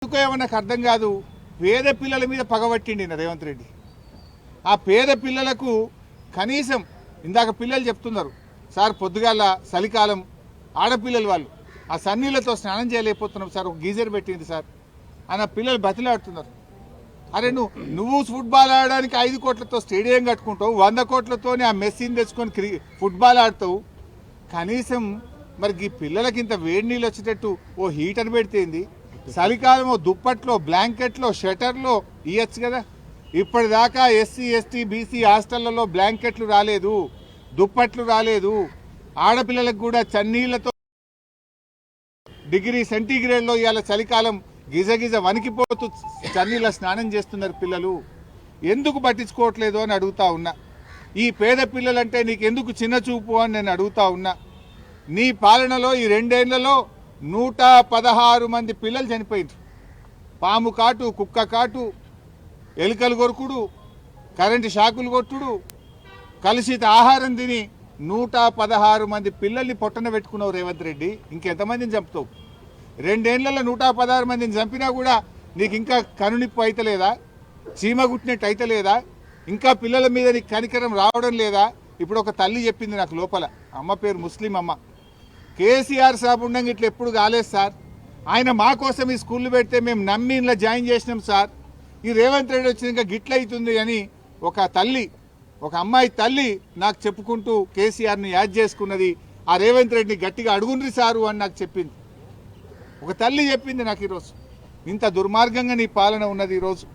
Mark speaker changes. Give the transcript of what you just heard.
Speaker 1: ఎందుకో నాకు అర్థం కాదు, పేద పిల్లల మీద పగబట్టిండి రేవంత్ రెడ్డి. ఆ పేద పిల్లలకు కనీసం ఇందాక పిల్లలు చెప్తున్నారు, సార్ పొద్దుగాల చలికాలం ఆడపిల్లలు వాళ్ళు ఆ సన్నీళ్ళతో స్నానం చేయలేకపోతున్నాం సార్, ఒక గీజర్ పెట్టింది సార్ అని పిల్లలు బతిలాడుతున్నారు. అరే నువ్వు ఫుట్బాల్ ఆడడానికి 5 కోట్లతో స్టేడియం కట్టుకుంటావు, 100 కోట్లతో ఆ మెస్సీని తెచ్చుకొని ఫుట్బాల్ ఆడతావు. కనీసం మరి ఈ పిల్లలకి ఇంత వేడి నీళ్ళు వచ్చేటట్టు ఓ హీటర్ పెడితేంది, చలికాలం దుప్పట్లో బ్లాంకెట్లో షటర్లో ఇవ్వచ్చు కదా. ఇప్పటిదాకా ఎస్సీ ఎస్టీ బీసీ హాస్టళ్లలో బ్లాంకెట్లు రాలేదు, దుప్పట్లు రాలేదు. ఆడపిల్లలకు కూడా చన్నీళ్లతో డిగ్రీ సెంటీగ్రేడ్లో ఇవాళ చలికాలం గిజగిజ వణికిపోతూ చన్నీళ్ళ స్నానం చేస్తున్నారు పిల్లలు. ఎందుకు పట్టించుకోవట్లేదు అని అడుగుతా ఉన్నా. ఈ పేద పిల్లలంటే నీకెందుకు చిన్న చూపు అని నేను అడుగుతా ఉన్నా. నీ పాలనలో ఈ 2 ఏళ్లలో 116 మంది పిల్లలు చనిపోయింది. పాము కాటు, కుక్క కాటు, ఎలుకలు కొరుకుడు, కరెంటు షాకులు కొట్టుడు, కలుషిత ఆహారం తిని 116 మంది పిల్లల్ని పొట్టన పెట్టుకున్నావు రేవంత్ రెడ్డి. ఇంకెంతమందిని చంపుతావు? 2 ఏళ్లలో 116 మందిని చంపినా కూడా నీకు ఇంకా కనునిప్పు అయితలేదా? చీమ గుట్టినట్టు అయితలేదా? ఇంకా పిల్లల మీద నీకు కనికరం రావడం లేదా? ఇప్పుడు ఒక తల్లి చెప్పింది నాకు లోపల, అమ్మ పేరు ముస్లిం అమ్మ, కేసీఆర్ సాబ్ ఉండగా ఇట్లా ఎప్పుడు కాలేదు సార్, ఆయన మా కోసం ఈ స్కూళ్ళు పెడితే మేము నమ్మి ఇలా జాయిన్ చేసినాం సార్, ఈ రేవంత్ రెడ్డి వచ్చిన ఇంకా గిట్ల అవుతుంది అని ఒక తల్లి, ఒక అమ్మాయి తల్లి నాకు చెప్పుకుంటూ కేసీఆర్ని యాడ్ చేసుకున్నది. ఆ రేవంత్ రెడ్డిని గట్టిగా అడుగుండ్రి సారు అని నాకు చెప్పింది. ఒక తల్లి చెప్పింది నాకు ఈరోజు. ఇంత దుర్మార్గంగా నీ పాలన ఉన్నది ఈరోజు.